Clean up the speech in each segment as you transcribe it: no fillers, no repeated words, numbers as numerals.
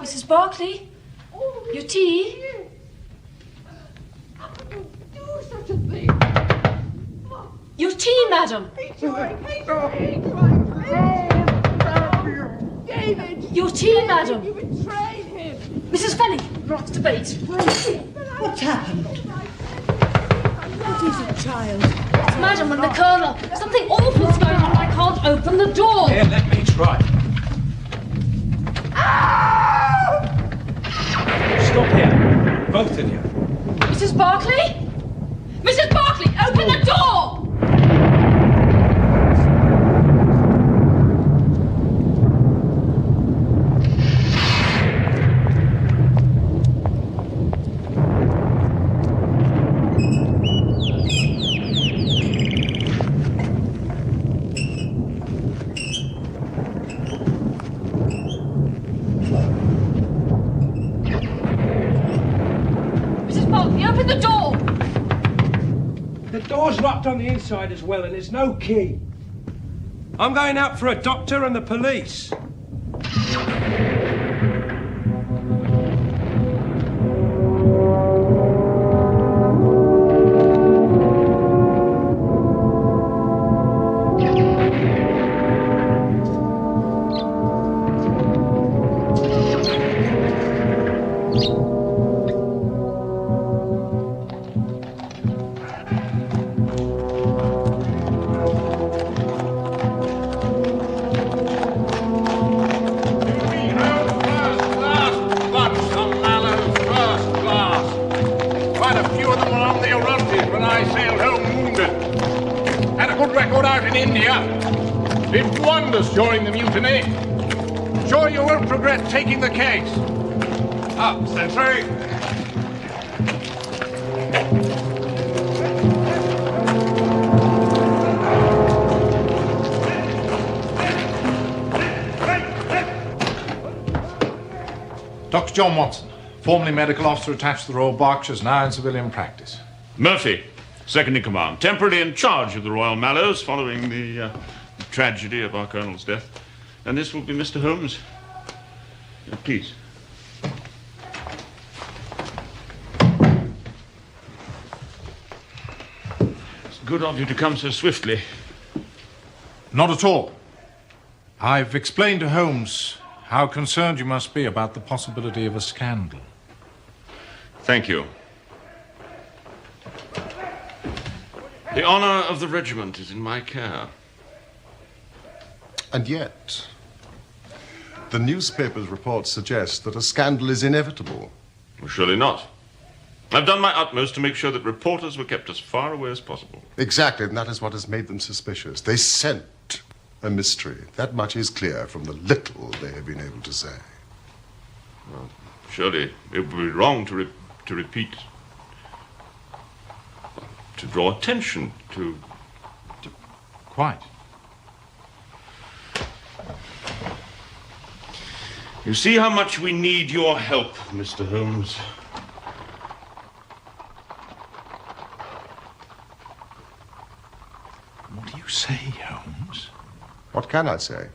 Mrs. Barclay? Your tea? Do such a thing. Your tea, madam. David! Your tea, madam. You betrayed him! Mrs. Fenning, not debate. What's happened? What is it, child? It's madam and the colonel. Something awful's going on. I can't open the door. Here, let me try. Stop here, both of you. Mrs. Barclay? Mrs. Barclay, open the door! Open the door! The door's locked on the inside as well, and there's no key. I'm going out for a doctor and the police. Did wonders during the mutiny. Sure you won't regret taking the case. Up, sentry. Dr. John Watson, formerly medical officer attached to the Royal Berkshires, now in civilian practice. Murphy, second in command, temporarily in charge of the Royal Mallows following the tragedy of our colonel's death. And this will be Mr. Holmes. Please. It's good of you to come so swiftly. Not at all. I've explained to Holmes how concerned you must be about the possibility of a scandal. Thank you. The honor of the regiment is in my care. And yet, the newspapers' reports suggest that a scandal is inevitable. Well, surely not. I've done my utmost to make sure that reporters were kept as far away as possible. Exactly, and that is what has made them suspicious. They scent a mystery. That much is clear from the little they have been able to say. Well, surely it would be wrong to repeat, to draw attention to... Quite. You see how much we need your help, Mr. Holmes. What do you say, Holmes? What can I say?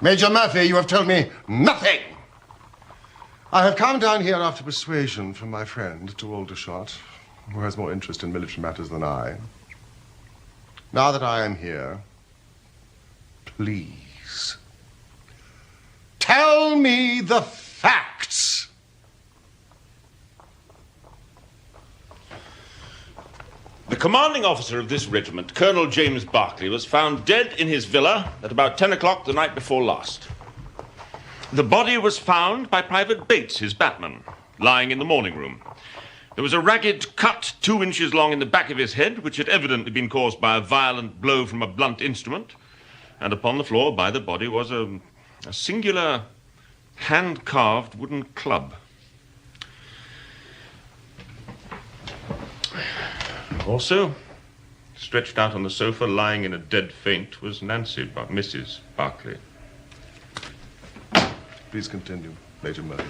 Major Murphy, you have told me nothing! I have come down here after persuasion from my friend, to Aldershot, who has more interest in military matters than I. Now that I am here, please, tell me the facts. The commanding officer of this regiment, Colonel James Berkeley, was found dead in his villa at about 10 o'clock the night before last. The body was found by Private Bates, his batman, lying in the morning room. There was a ragged cut 2 inches long in the back of his head, which had evidently been caused by a violent blow from a blunt instrument. And upon the floor by the body was a singular hand-carved wooden club. Also, stretched out on the sofa, lying in a dead faint, was Mrs. Berkeley. Please continue, Major Murphy.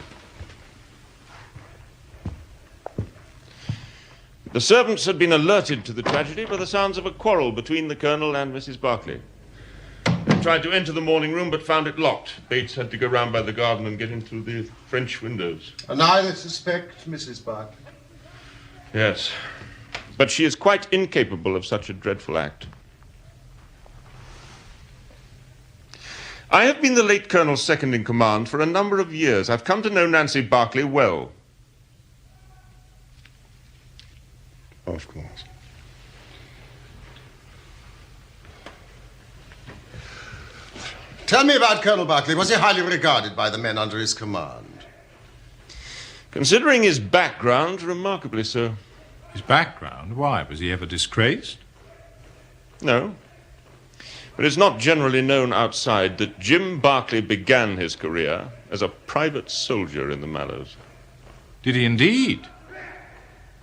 The servants had been alerted to the tragedy by the sounds of a quarrel between the Colonel and Mrs. Barclay. They tried to enter the morning room but found it locked. Bates had to go round by the garden and get in through the French windows. And I suspect Mrs. Barclay. Yes, but she is quite incapable of such a dreadful act. I have been the late Colonel's second-in-command for a number of years. I've come to know Nancy Barclay well. Of course. Tell me about Colonel Barclay. Was he highly regarded by the men under his command? Considering his background, remarkably so. His background? Why? Was he ever disgraced? No. But it's not generally known outside that Jim Barclay began his career as a private soldier in the Mallows. Did he indeed?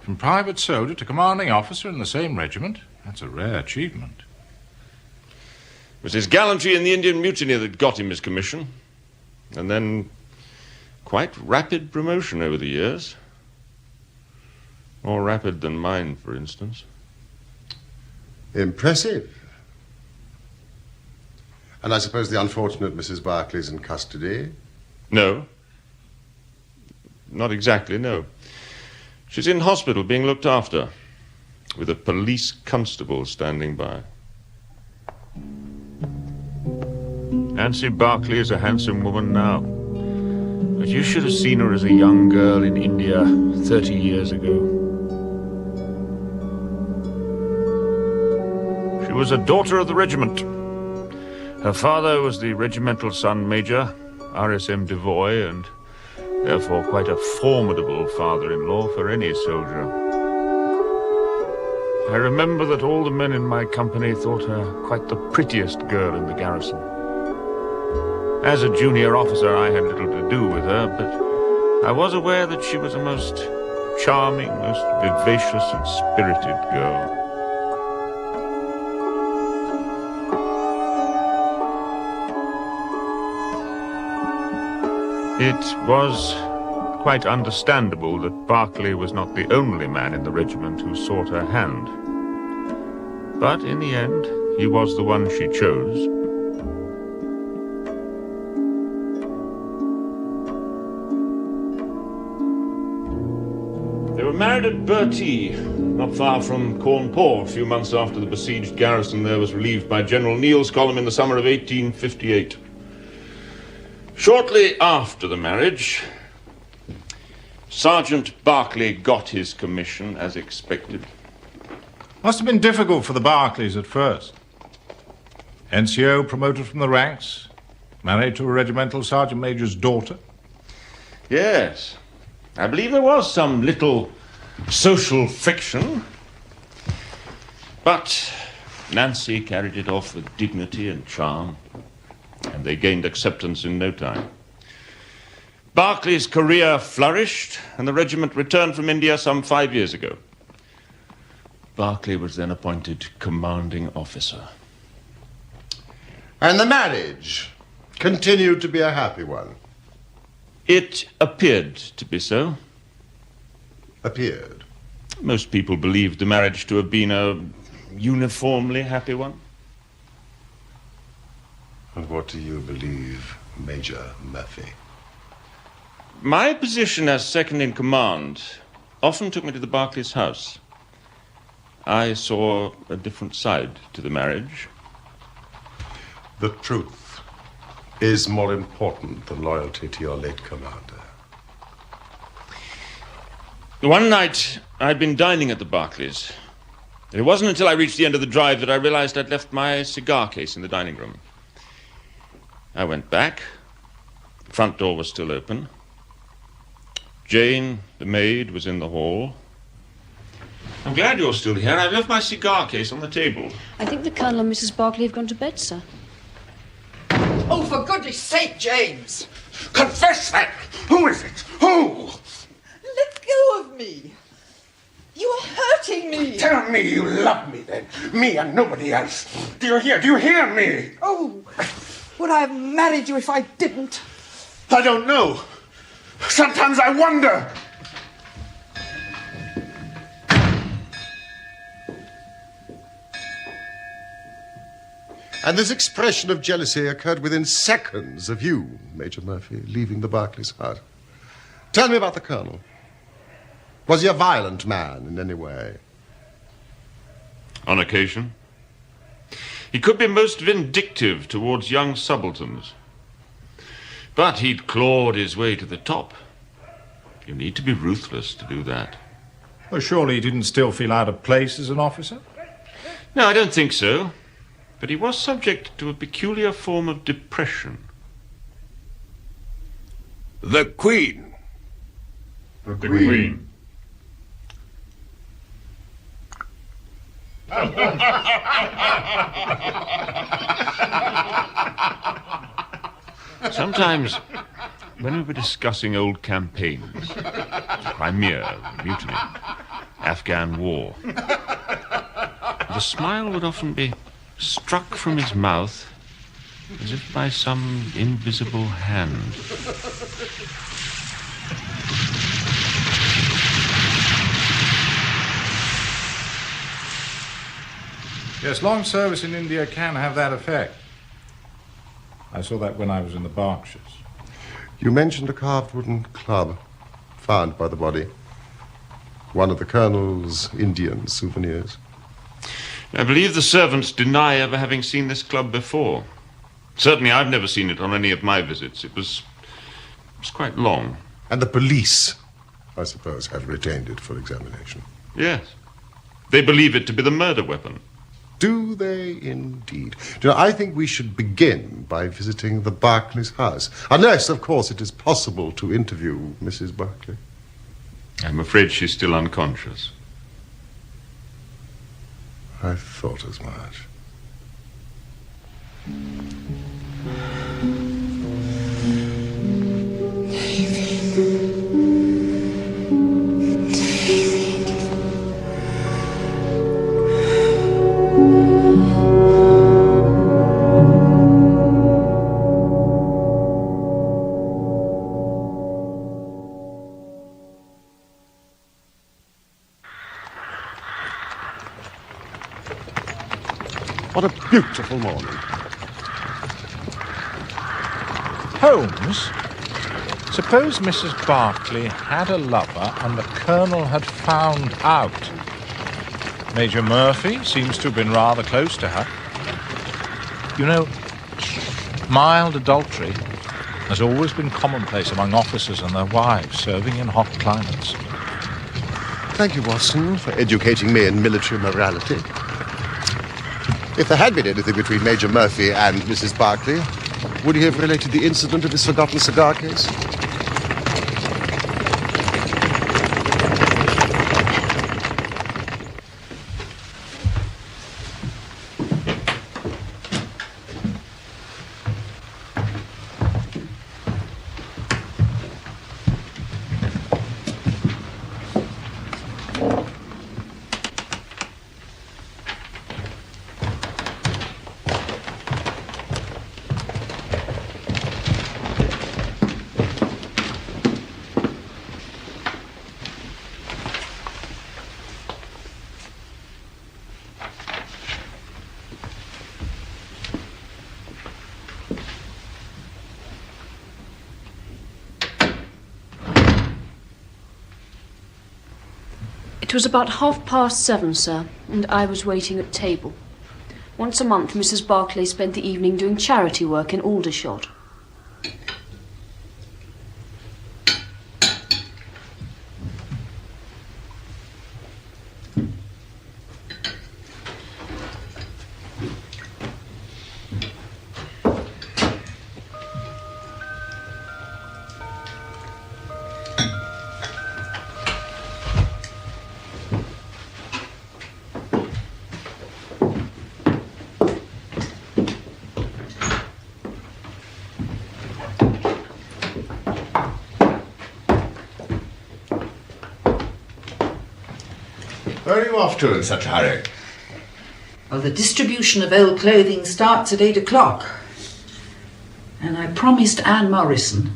From private soldier to commanding officer in the same regiment? That's a rare achievement. It was his gallantry in the Indian Mutiny that got him his commission. And then quite rapid promotion over the years. More rapid than mine, for instance. Impressive. And I suppose the unfortunate Mrs. Barclay's in custody? No. Not exactly, no. She's in hospital being looked after, with a police constable standing by. Nancy Barclay is a handsome woman now. But you should have seen her as a young girl in India 30 years ago. She was a daughter of the regiment. Her father was the regimental son major, RSM Devoy, and therefore quite a formidable father-in-law for any soldier. I remember that all the men in my company thought her quite the prettiest girl in the garrison. As a junior officer, I had little to do with her, but I was aware that she was a most charming, most vivacious and spirited girl. It was quite understandable that Barclay was not the only man in the regiment who sought her hand. But in the end, he was the one she chose. They were married at Bertie, not far from Cawnpore, a few months after the besieged garrison there was relieved by General Neil's column in the summer of 1858. Shortly after the marriage, Sergeant Barclay got his commission as expected. Must have been difficult for the Barclays at first. NCO promoted from the ranks, married to a regimental sergeant major's daughter. Yes, I believe there was some little social friction. But Nancy carried it off with dignity and charm, and they gained acceptance in no time. Barclay's career flourished, and the regiment returned from India some 5 years ago. Barclay was then appointed commanding officer. And the marriage continued to be a happy one? It appeared to be so. Appeared? Most people believed the marriage to have been a uniformly happy one. And what do you believe, Major Murphy? My position as second-in-command often took me to the Barclays' house. I saw a different side to the marriage. The truth is more important than loyalty to your late commander. One night, I'd been dining at the Barclays. It wasn't until I reached the end of the drive that I realized I'd left my cigar case in the dining room. I went back. The front door was still open. Jane, the maid, was in the hall. I'm glad you're still here. I've left my cigar case on the table. I think the Colonel and Mrs. Barclay have gone to bed, sir. Oh, for goodness sake, James! Confess that! Who is it? Who? Let go of me! You are hurting me! Tell me you love me then. Me and nobody else. Do you hear? Do you hear me? Oh, would I have married you if I didn't? I don't know. Sometimes I wonder. And this expression of jealousy occurred within seconds of you, Major Murphy, leaving the Barclays hut. Tell me about the Colonel. Was he a violent man in any way? On occasion. He could be most vindictive towards young subalterns. But he'd clawed his way to the top. You need to be ruthless to do that. Well, surely he didn't still feel out of place as an officer? No, I don't think so. But he was subject to a peculiar form of depression. The Queen. The Queen. Sometimes, when we were discussing old campaigns, Crimea, Mutiny, Afghan War, the smile would often be struck from his mouth as if by some invisible hand. Yes, long service in India can have that effect. I saw that when I was in the Berkshires. You mentioned a carved wooden club found by the body. One of the Colonel's Indian souvenirs. I believe the servants deny ever having seen this club before. Certainly I've never seen it on any of my visits. It was quite long. And the police, I suppose, have retained it for examination. Yes. They believe it to be the murder weapon. Do they indeed? Do you know, I think we should begin by visiting the Barclays house. Unless, of course, it is possible to interview Mrs. Barclay. I'm afraid she's still unconscious. I thought as much. What a beautiful morning. Holmes, suppose Mrs. Barclay had a lover and the Colonel had found out. Major Murphy seems to have been rather close to her. You know, mild adultery has always been commonplace among officers and their wives serving in hot climates. Thank you, Watson, for educating me in military morality. If there had been anything between Major Murphy and Mrs. Barclay, would he have related the incident of his forgotten cigar case? It was about 7:30, sir, and I was waiting at table. Once a month, Mrs. Barclay spent the evening doing charity work in Aldershot. Where are you off to in such a hurry? Well, the distribution of old clothing starts at 8 o'clock. And I promised Anne Morrison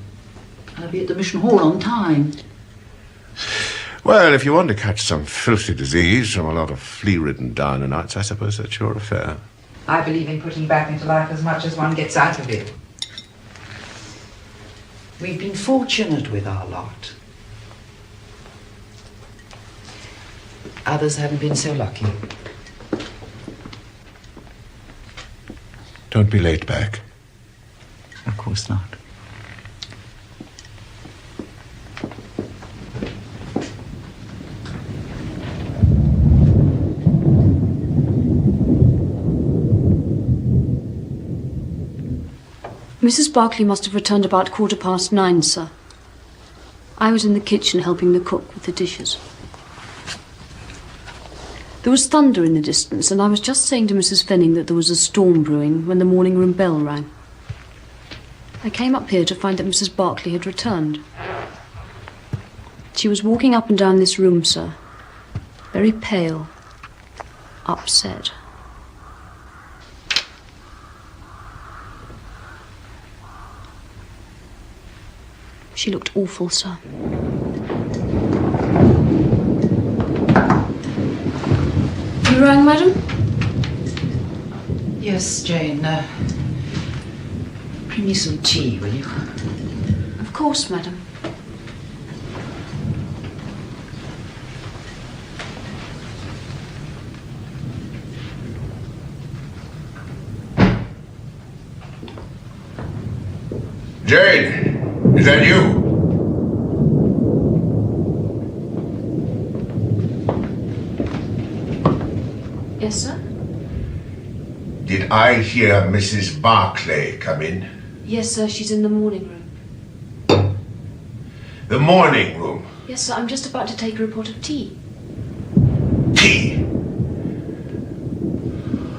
I'll be at the Mission Hall on time. Well, if you want to catch some filthy disease from a lot of flea-ridden Diana nights, I suppose that's your affair. I believe in putting back into life as much as one gets out of it. We've been fortunate with our lot. Others haven't been so lucky. Don't be late back. Of course not. Mrs. Barclay must have returned about 9:15, sir. I was in the kitchen helping the cook with the dishes. There was thunder in the distance, and I was just saying to Mrs. Fenning that there was a storm brewing when the morning room bell rang. I came up here to find that Mrs. Barclay had returned. She was walking up and down this room, sir, very pale, upset. She looked awful, sir. You rang, madam? Yes, Jane. Bring me some tea, will you? Of course, madam. Jane, is that you? Yes, sir? Did I hear Mrs. Barclay come in? Yes, sir, she's in the morning room. The morning room? Yes, sir, I'm just about to take her a pot of tea. Tea?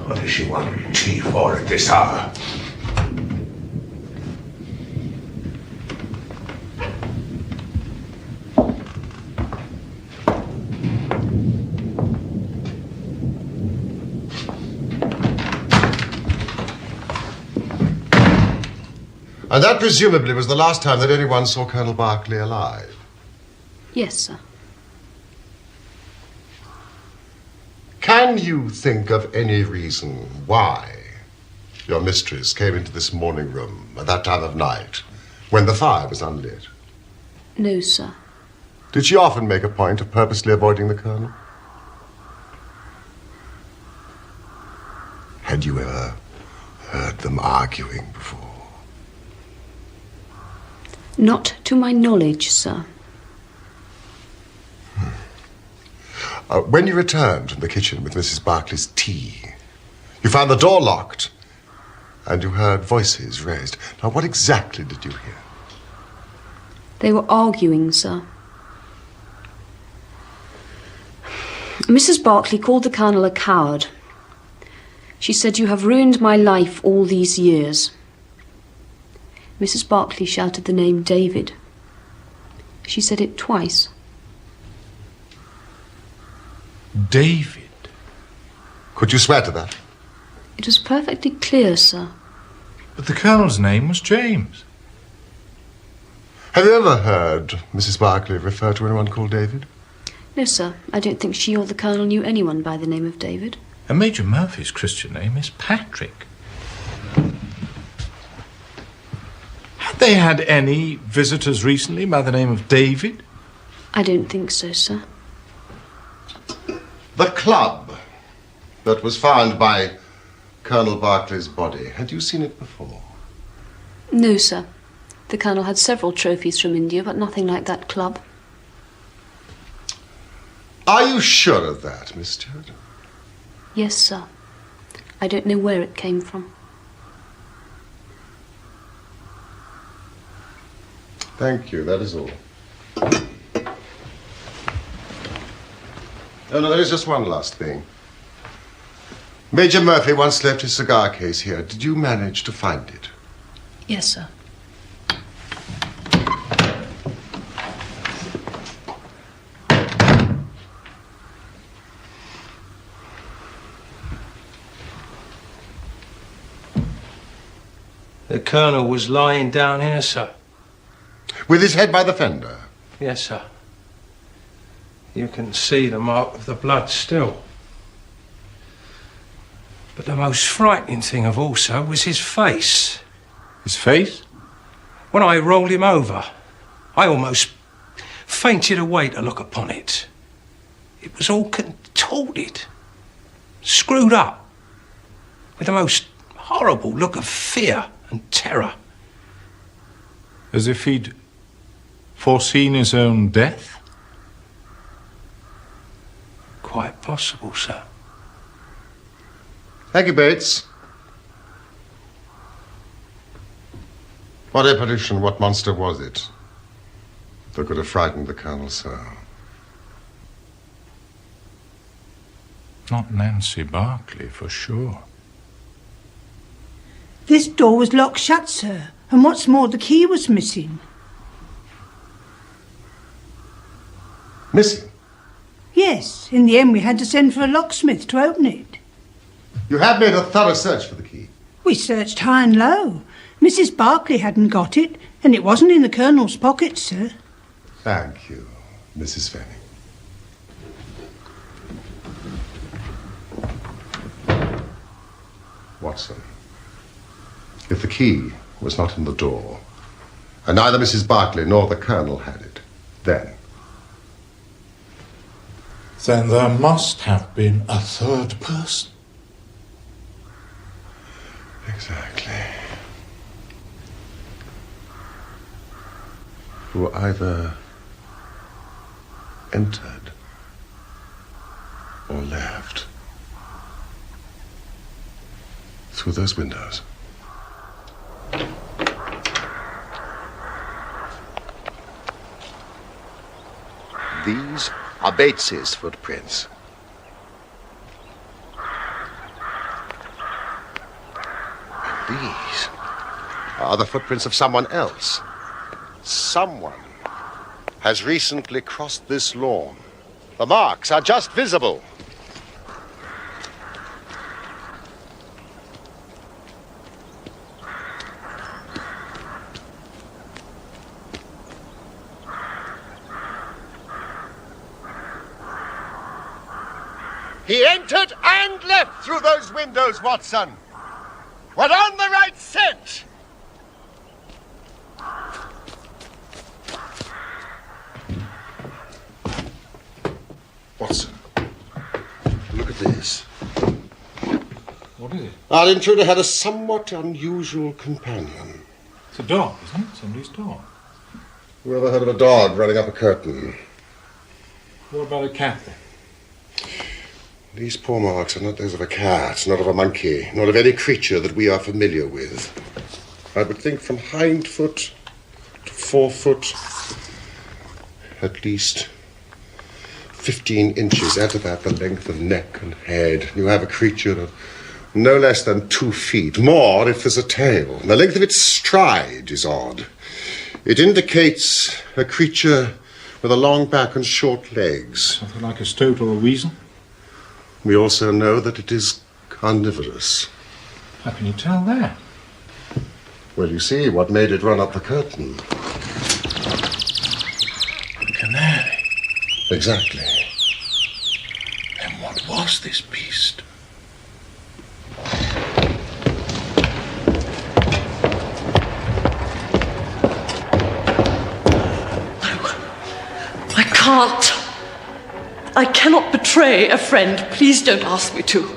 What does she want tea for at this hour? And that presumably was the last time that anyone saw Colonel Barclay alive. Yes, sir. Can you think of any reason why your mistress came into this morning room at that time of night when the fire was unlit? No, sir. Did she often make a point of purposely avoiding the Colonel? Had you ever heard them arguing before? Not to my knowledge, sir. When you returned from the kitchen with Mrs. Barclay's tea, you found the door locked and you heard voices raised. Now, what exactly did you hear? They were arguing, sir. Mrs. Barclay called the Colonel a coward. She said, "You have ruined my life all these years." Mrs. Barclay shouted the name David. She said it twice. David? Could you swear to that? It was perfectly clear, sir. But the Colonel's name was James. Have you ever heard Mrs. Barclay refer to anyone called David? No, sir. I don't think she or the Colonel knew anyone by the name of David. And Major Murphy's Christian name is Patrick. Had they had any visitors recently by the name of David? I don't think so, sir. The club that was found by Colonel Barclay's body, had you seen it before? No, sir. The Colonel had several trophies from India, but nothing like that club. Are you sure of that, Miss Stewart? Yes, sir. I don't know where it came from. Thank you, that is all. Oh, no, there is just one last thing. Major Murphy once left his cigar case here. Did you manage to find it? Yes, sir. The Colonel was lying down here, sir. With his head by the fender? Yes, sir. You can see the mark of the blood still. But the most frightening thing of all, sir, was his face. His face? When I rolled him over, I almost fainted away to look upon it. It was all contorted, screwed up, with the most horrible look of fear and terror. As if he'd foreseen his own death? Quite possible, sir. Thank you, Bates. What apparition, what monster was it that could have frightened the Colonel so? Not Nancy Barclay, for sure. This door was locked shut, sir, and what's more, the key was missing. Missing? Yes, in the end we had to send for a locksmith to open it. You have made a thorough search for the key. We searched high and low. Mrs. Barclay hadn't got it, and it wasn't in the Colonel's pocket, sir. Thank you, Mrs. Fanning. Watson, if the key was not in the door, and neither Mrs. Barclay nor the Colonel had it, then there must have been a third person. Exactly. Who either entered or left through those windows. These are Bates's footprints. These are the footprints of someone else. Someone has recently crossed this lawn. The marks are just visible. He entered and left through those windows, Watson. We're on the right scent. Watson, look at this. What is it? Our intruder had a somewhat unusual companion. It's a dog, isn't it? Somebody's dog. Who ever heard of a dog running up a curtain? What about a cat then? These paw marks are not those of a cat, not of a monkey, nor of any creature that we are familiar with. I would think from hind foot to forefoot, at least 15 inches. Add to that the length of neck and head. You have a creature of no less than 2 feet. More if there's a tail. And the length of its stride is odd. It indicates a creature with a long back and short legs. Something like a stoat or a weasel? We also know that it is carnivorous. How can you tell that? Well, you see, what made it run up the curtain? A canary. Exactly. Then what was this beast? I can't. I cannot betray a friend. Please don't ask me to.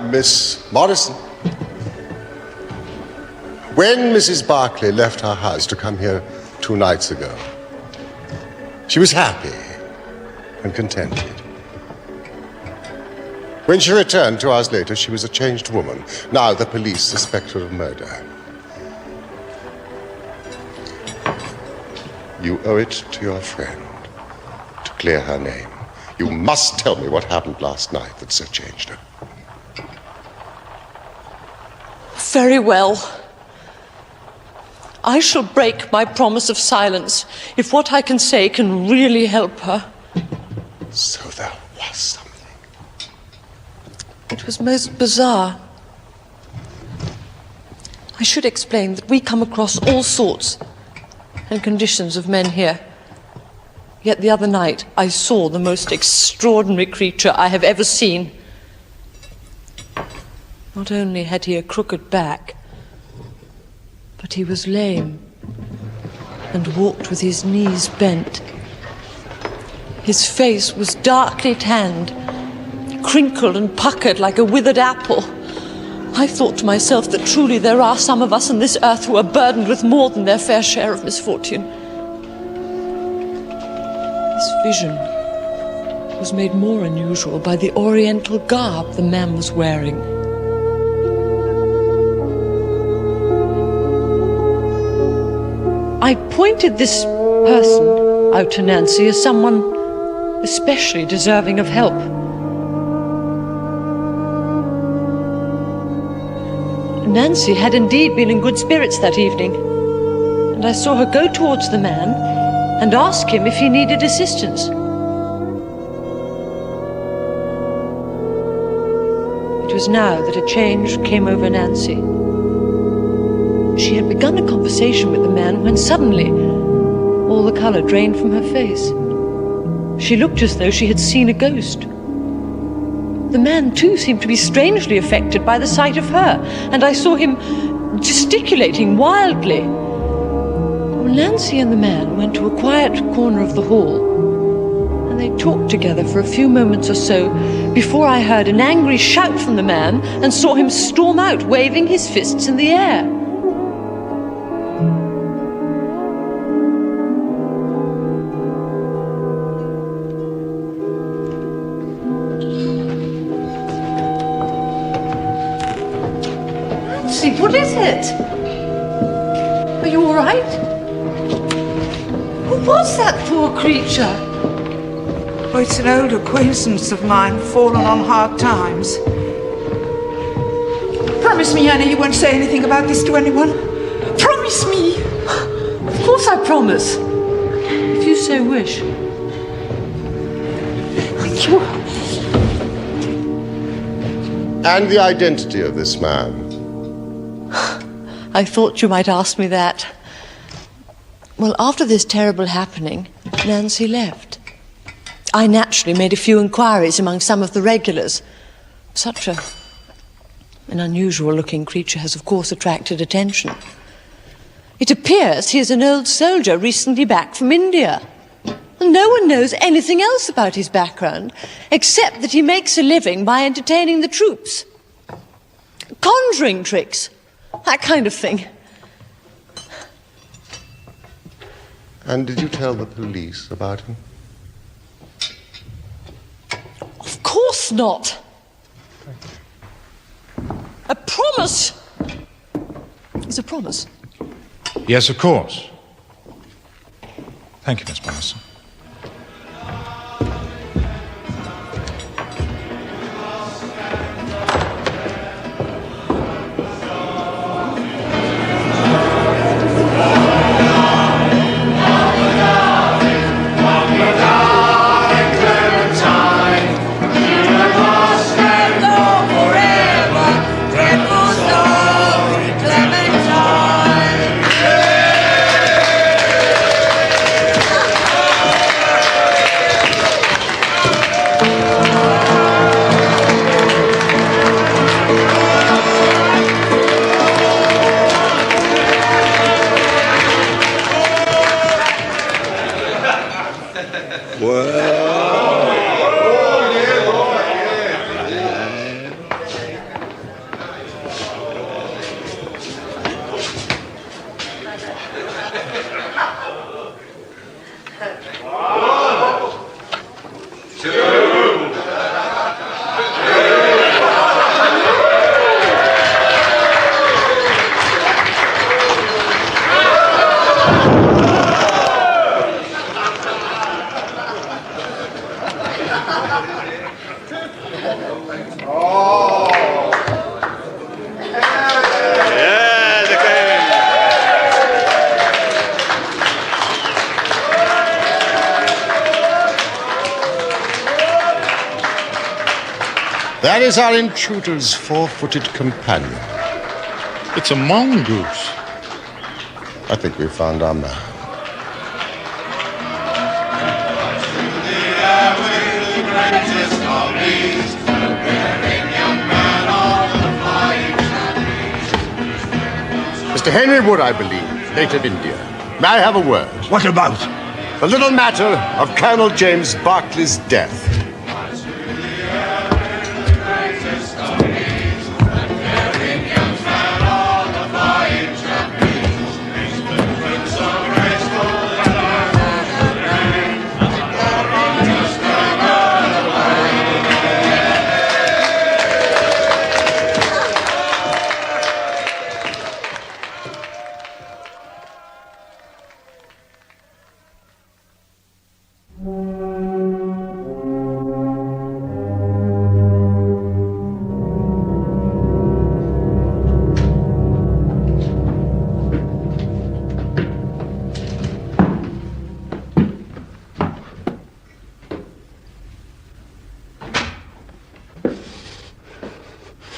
Miss Morrison. When Mrs. Barclay left her house to come here 2 nights ago, she was happy and contented. When she returned 2 hours later, she was a changed woman. Now the police suspect her of murder. You owe it to your friend to clear her name. You must tell me what happened last night that so changed her. Very well. I shall break my promise of silence if what I can say can really help her. So there was something. It was most bizarre. I should explain that we come across all sorts and conditions of men here. Yet the other night I saw the most extraordinary creature I have ever seen. Not only had he a crooked back, but he was lame and walked with his knees bent. His face was darkly tanned, crinkled and puckered like a withered apple. I thought to myself that truly there are some of us on this earth who are burdened with more than their fair share of misfortune. This vision was made more unusual by the oriental garb the man was wearing. I pointed this person out to Nancy as someone especially deserving of help. Nancy had indeed been in good spirits that evening, and I saw her go towards the man and ask him if he needed assistance. It was now that a change came over Nancy. She had begun a conversation with the man when suddenly all the colour drained from her face. She looked as though she had seen a ghost. The man, too, seemed to be strangely affected by the sight of her, and I saw him gesticulating wildly. Nancy and the man went to a quiet corner of the hall, and they talked together for a few moments or so before I heard an angry shout from the man and saw him storm out, waving his fists in the air. What is it? Are you all right? Who was that poor creature? Oh, it's an old acquaintance of mine, fallen on hard times. Promise me, Annie, you won't say anything about this to anyone. Promise me! Of course I promise, if you so wish. Thank you. And the identity of this man? I thought you might ask me that. Well, after this terrible happening, Nancy left. I naturally made a few inquiries among some of the regulars. Such an unusual-looking creature has, of course, attracted attention. It appears he is an old soldier recently back from India. And no one knows anything else about his background, except that he makes a living by entertaining the troops. Conjuring tricks. That kind of thing. And did you tell the police about him? Of course not. A promise is a promise. Yes, of course. Thank you, Miss Morrison. That is our intruder's four-footed companion. It's a mongoose. I think we found our man. Mr. Henry Wood, I believe, native India. May I have a word? What about? The little matter of Colonel James Berkeley's death.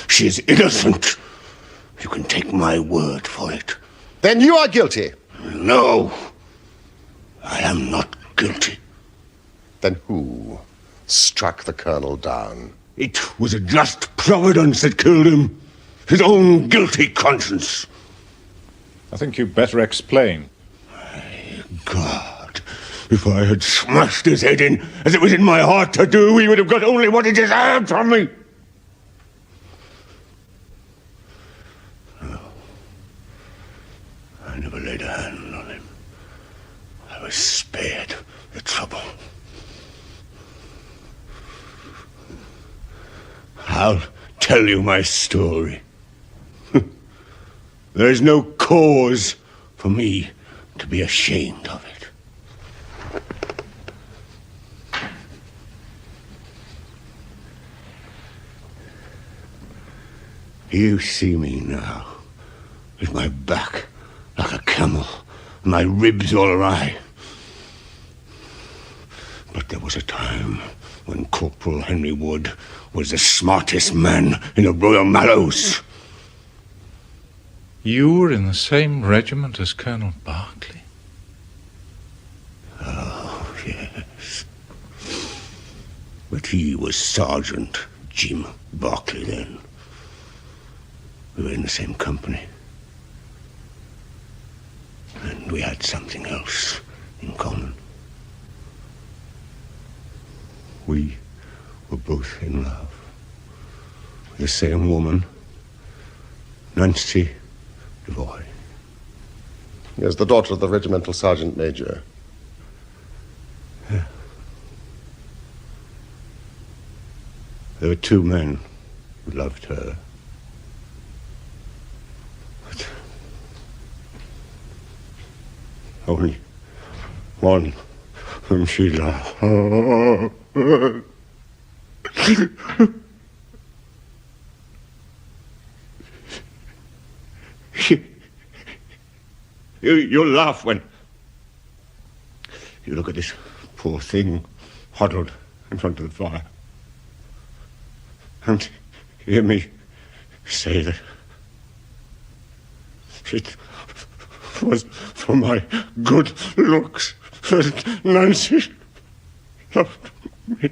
She is innocent. You can take my word for it. Then you are guilty. No, I am not guilty. Then who struck the colonel down? It was a just providence that killed him. His own guilty conscience. I think you'd better explain. God, if I had smashed his head in, as it was in my heart to do, he would have got only what he deserved from me. No, I never laid a hand on him. I was spared the trouble. I'll tell you my story. There is no cause for me to be ashamed of it. You see me now, with my back like a camel, and my ribs all awry. But there was a time when Corporal Henry Wood was the smartest man in the Royal Mallows. You were in the same regiment as Colonel Berkeley? Oh, yes. But he was Sergeant Jim Berkeley then. We were in the same company. And we had something else in common. We were both in love with the same woman, Nancy Devoy. Yes, the daughter of the regimental sergeant major. Yeah. There were two men who loved her. But only one whom she loved. You'll laugh when you look at this poor thing huddled in front of the fire and hear me say that it was for my good looks that Nancy loved me.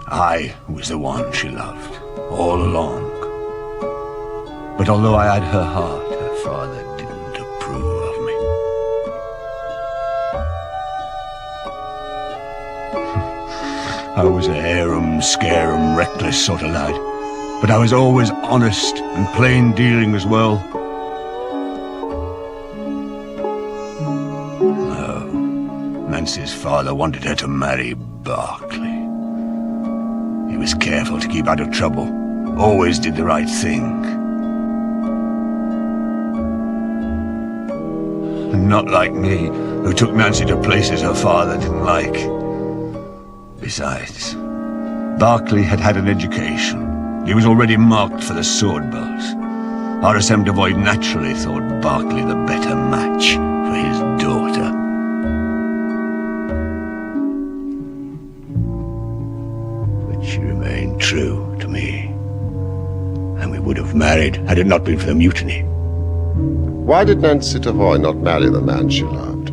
I was the one she loved, all along. But although I had her heart, her father didn't approve of me. I was a harum-scarum, reckless sort of lad, but I was always honest and plain dealing as well. No, Nancy's father wanted her to marry Berkeley. He was careful to keep out of trouble, always did the right thing. Not like me, who took Nancy to places her father didn't like. Besides, Berkeley had had an education. He was already marked for the sword belt. RSM Devoid naturally thought Berkeley the better match for his daughter. But she remained true to me. And we would have married had it not been for the mutiny. Why did Nancy Devoy not marry the man she loved?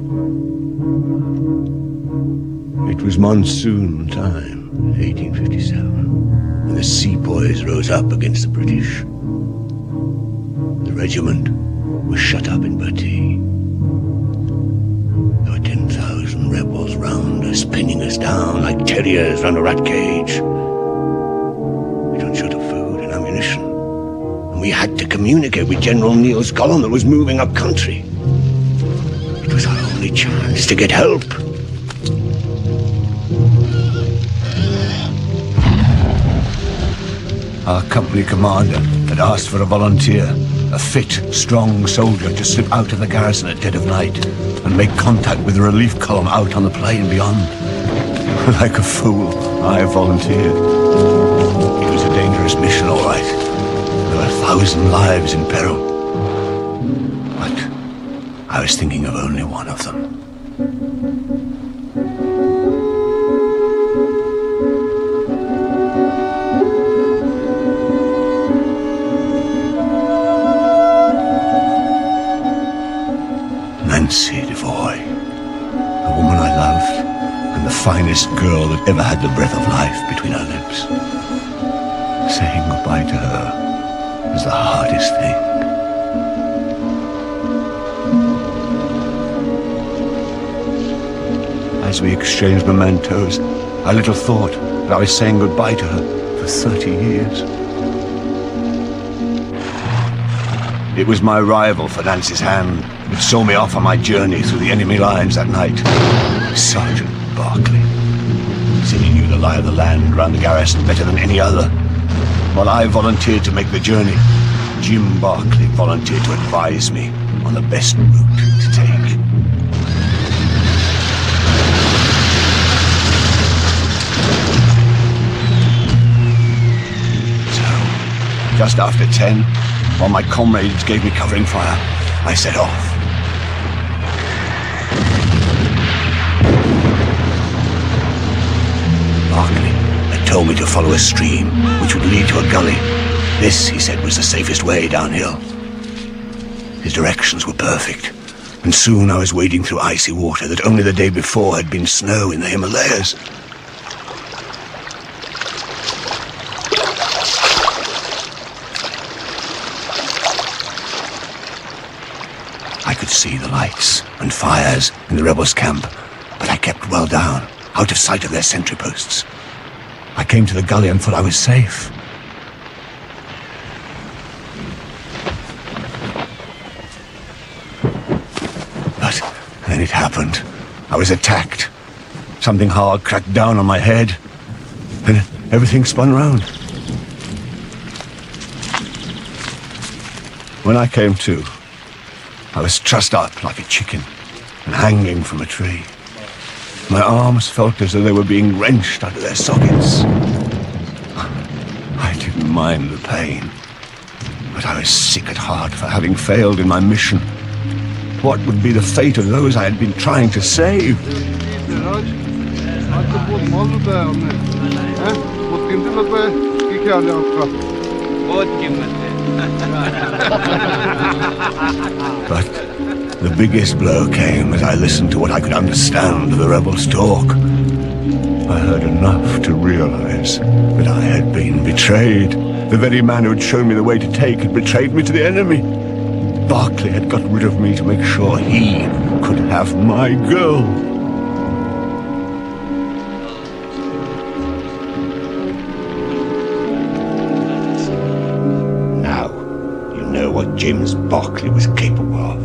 It was monsoon time, 1857, when the sepoys rose up against the British. The regiment was shut up in Bertie. There were 10,000 rebels round us, pinning us down like terriers round a rat cage. We don't short of food and ammunition, and we had to communicate with General Neal's column that was moving up country. It was our only chance to get help. Our company commander had asked for a volunteer, a fit, strong soldier to slip out of the garrison at dead of night and make contact with the relief column out on the plain beyond. Like a fool, I volunteered. It was a dangerous mission, all right. There were 1,000 lives in peril. But I was thinking of only one of them. Nancy Devoy, the woman I loved, and the finest girl that ever had the breath of life between her lips. Saying goodbye to her was the hardest thing. As we exchanged mementos, I little thought that I was saying goodbye to her for 30 years. It was my rival for Nancy's hand that saw me off on my journey through the enemy lines that night. Sergeant Berkeley. Said he knew the lie of the land around the garrison better than any other. While I volunteered to make the journey, Jim Berkeley volunteered to advise me on the best route to take. So, just after 10, while my comrades gave me covering fire, I set off. Berkeley had told me to follow a stream which would lead to a gully. This, he said, was the safest way downhill. His directions were perfect, and soon I was wading through icy water that only the day before had been snow in the Himalayas. I could see the lights and fires in the rebels' camp, but I kept well down, out of sight of their sentry posts. I came to the gully and thought I was safe. But then it happened. I was attacked. Something hard cracked down on my head. Then everything spun round. When I came to, I was trussed up like a chicken and hanging from a tree. My arms felt as though they were being wrenched out of their sockets. I didn't mind the pain, but I was sick at heart for having failed in my mission. What would be the fate of those I had been trying to save? But the biggest blow came as I listened to what I could understand of the rebels' talk. I heard enough to realize that I had been betrayed. The very man who had shown me the way to take had betrayed me to the enemy. Berkeley had got rid of me to make sure he could have my girl. Now, you know what James Berkeley was capable of.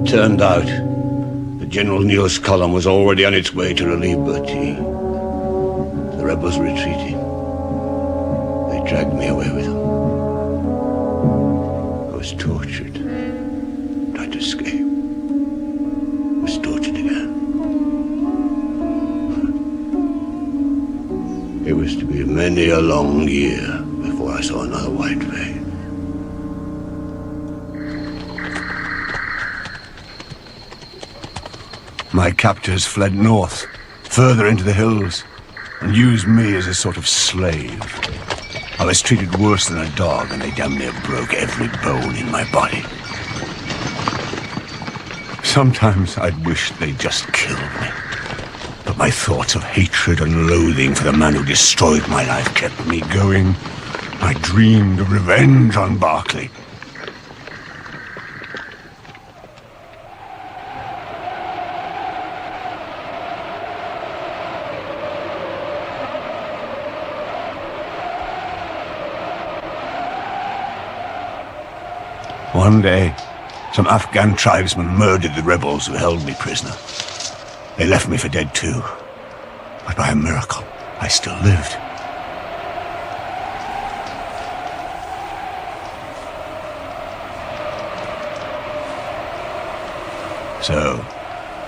Turned out that General Neal's column was already on its way to relieve Bertie. The rebels were retreating. They dragged me away with them. I was tortured, tried to escape. many a long year before I saw another white face. My captors fled north, further into the hills, and used me as a sort of slave. I was treated worse than a dog, and they damn near broke every bone in my body. Sometimes I'd wish they'd just killed me. But my thoughts of hatred and loathing for the man who destroyed my life kept me going. I dreamed of revenge on Berkeley. One day, some Afghan tribesmen murdered the rebels who held me prisoner. They left me for dead too. But by a miracle, I still lived. So,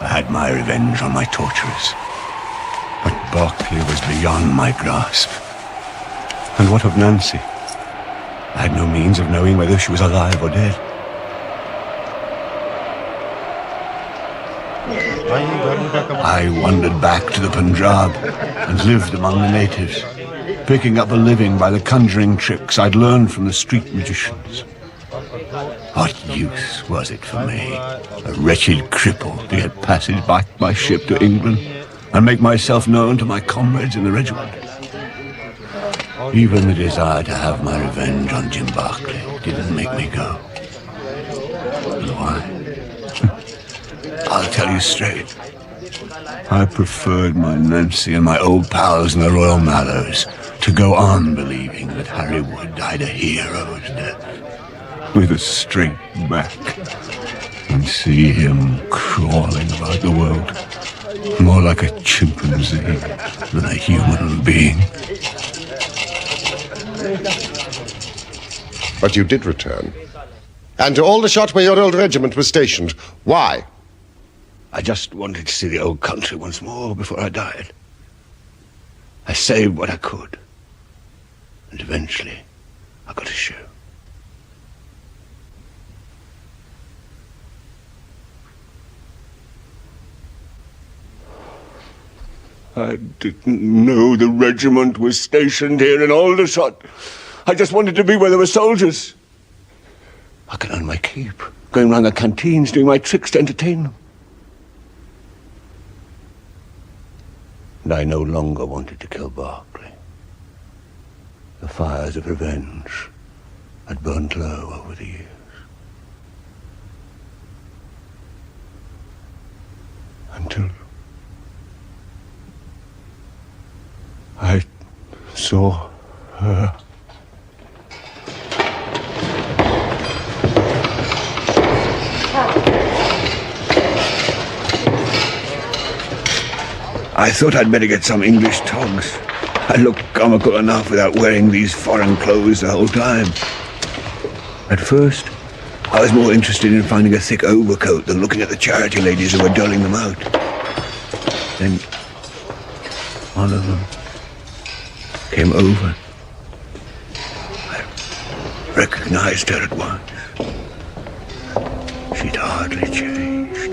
I had my revenge on my torturers. But Berkeley was beyond my grasp. And what of Nancy? I had no means of knowing whether she was alive or dead. I wandered back to the Punjab and lived among the natives, picking up a living by the conjuring tricks I'd learned from the street magicians. What use was it for me, a wretched cripple, to get passage back by ship to England and make myself known to my comrades in the regiment? Even the desire to have my revenge on Jim Berkeley didn't make me go. And why? I'll tell you straight. I preferred my Nancy and my old pals in the Royal Mallows to go on believing that Harry Wood died a hero's death, with a straight back, and see him crawling about the world, more like a chimpanzee than a human being. But you did return. And to Aldershot, where your old regiment was stationed. Why? I just wanted to see the old country once more before I died. I saved what I could. And eventually, I got a show. I didn't know the regiment was stationed here in Aldershot. I just wanted to be where there were soldiers. I could earn my keep, going round the canteens, doing my tricks to entertain them. And I no longer wanted to kill Berkeley. The fires of revenge had burnt low over the years. Until I saw her. I thought I'd better get some English togs. I look comical enough without wearing these foreign clothes the whole time. At first, I was more interested in finding a thick overcoat than looking at the charity ladies who were doling them out. Then, one of them came over. I recognized her at once. She'd hardly changed.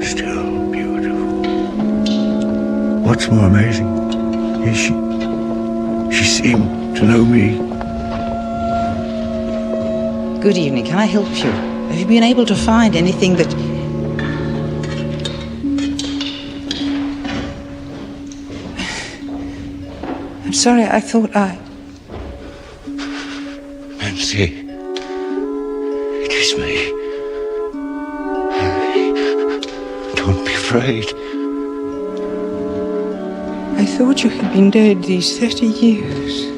Still beautiful. What's more amazing is she seemed to know me. Good evening. Can I help you? Have you been able to find anything that... I'm sorry, I thought Nancy, it is me. Harry, don't be afraid. I thought you had been dead these 30 years.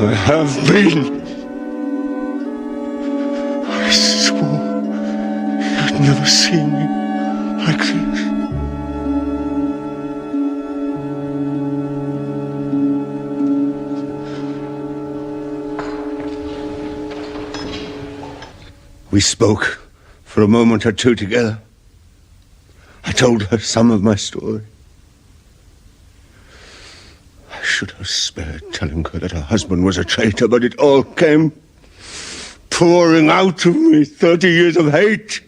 I have been. I swore you'd never see me like this. We spoke for a moment or two together. I told her some of my story. should have spared telling her that her husband was a traitor, but it all came pouring out of me, 30 years of hate.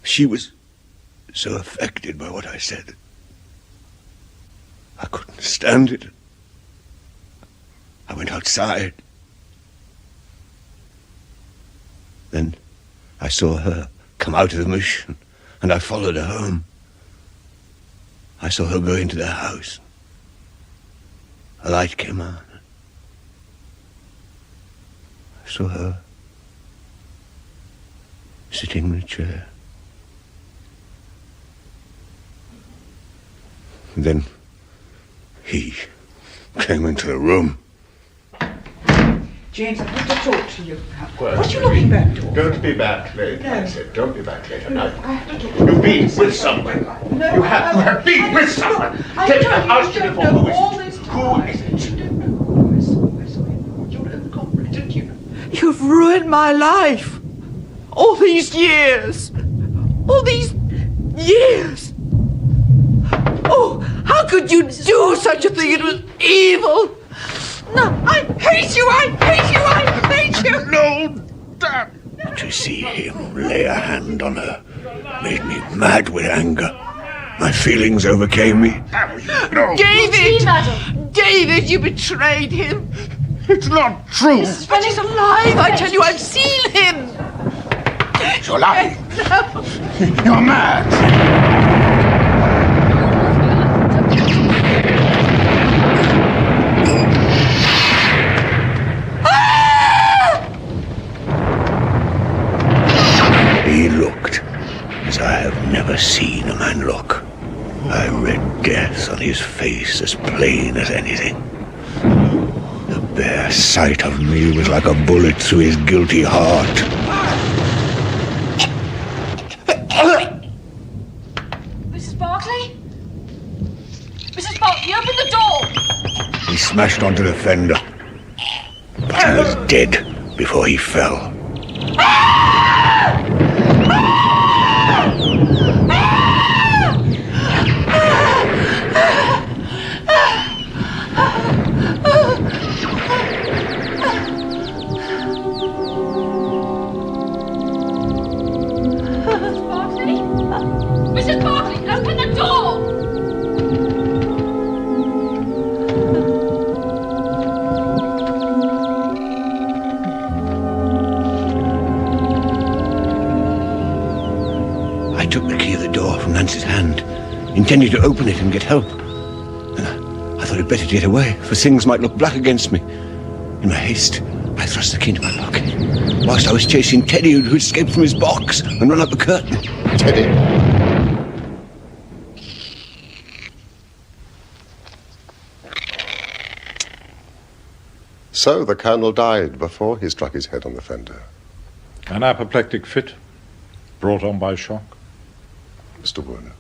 She was so affected by what I said. I couldn't stand it. I went outside. Then I saw her come out of the mission, and I followed her home. I saw her go into their house. A light came on. I saw her sitting in a chair. And then he came into the room. James, I have to talk to you. What are you looking back for? Don't be back late. No. I said, don't be back late. No, I have to talk to you. You've been with someone. No, You have been with someone. I Tell me, don't I've asked you know before. Who all is this it? time. Who is it? You don't know. I saw him. You're incompetent, you know. You've ruined my life. All these years. All these years. Oh, how could you do such a thing? It was evil. No, I hate you. I hate you. I hate you. No, Dad. To see him lay a hand on her made me mad with anger. My feelings overcame me. No. David! David, you betrayed him. It's not true. But he's alive. I tell you, I've seen him. You're lying. No. You're mad. He looked as I have never seen a man look. I read death on his face as plain as anything. The bare sight of me was like a bullet through his guilty heart. Mrs. Barclay? Mrs. Barclay, open the door! He smashed onto the fender, but he was dead before he fell. Mrs. Barclay, open the door! I took the key of the door from Nancy's hand, intending to open it and get help. And I thought it better to get away, for things might look black against me. In my haste, I thrust the key into my pocket, whilst I was chasing Teddy, who'd escaped from his box and run up the curtain. Teddy. So the Colonel died before he struck his head on the fender. An apoplectic fit brought on by shock. Mr. Werner.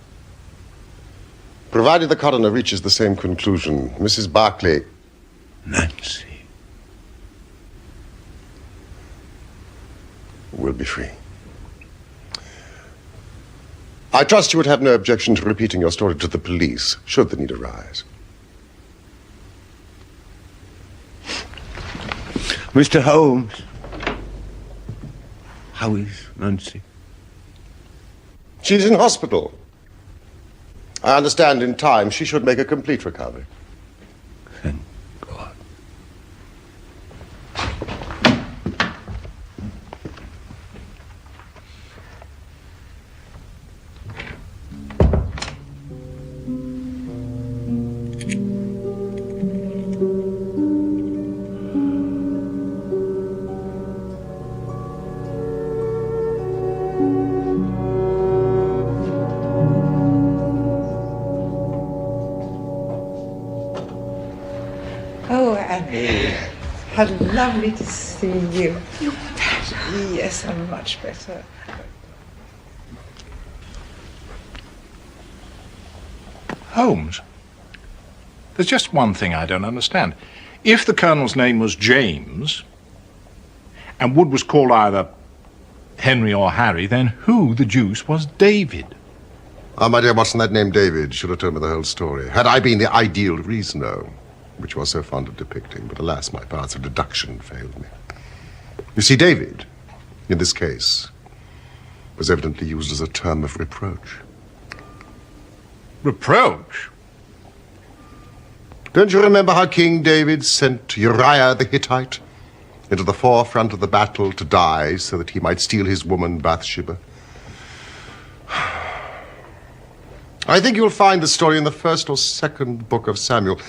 Provided the coroner reaches the same conclusion, Mrs. Barclay... Nancy. ...will be free. I trust you would have no objection to repeating your story to the police, should the need arise. Mr. Holmes. How is Nancy? She's in hospital. I understand in time she should make a complete recovery. Thank God. Oh, Annie, how lovely to see you. You're better. Yes, I'm much better. Holmes, there's just one thing I don't understand. If the Colonel's name was James, and Wood was called either Henry or Harry, then who the deuce was David? Ah, my dear Watson, that name David should have told me the whole story. Had I been the ideal reasoner, which you are so fond of depicting, but alas, my powers of deduction failed me. You see, David, in this case, was evidently used as a term of reproach. Reproach? Don't you remember how King David sent Uriah the Hittite into the forefront of the battle to die so that he might steal his woman Bathsheba? I think you'll find the story in the first or second book of Samuel.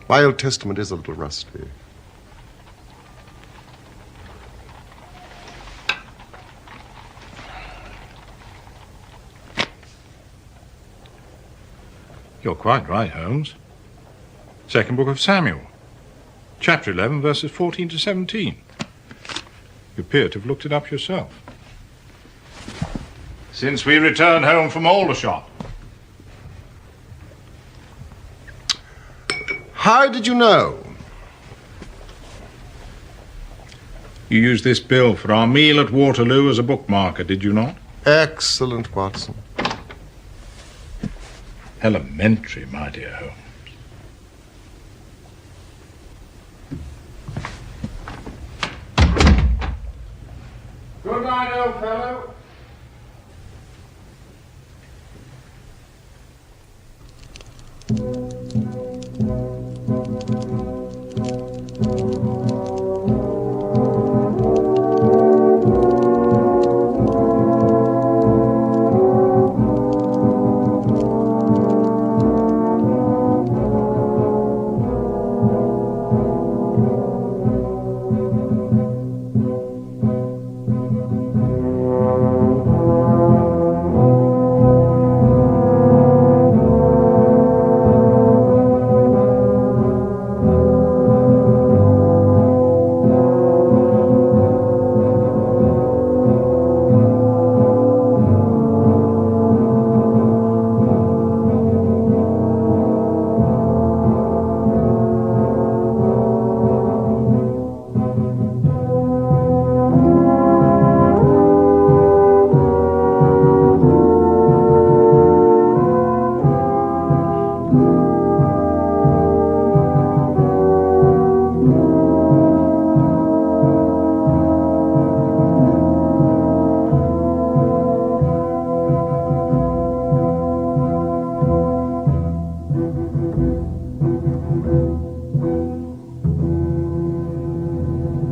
My Old Testament is a little rusty. You're quite right, Holmes. Second book of Samuel. Chapter 11, verses 14 to 17. You appear to have looked it up yourself. Since we returned home from Aldershot. How did you know? You used this bill for our meal at Waterloo as a bookmarker, did you not? Excellent, Watson. Elementary, my dear Holmes. Good night, old fellow.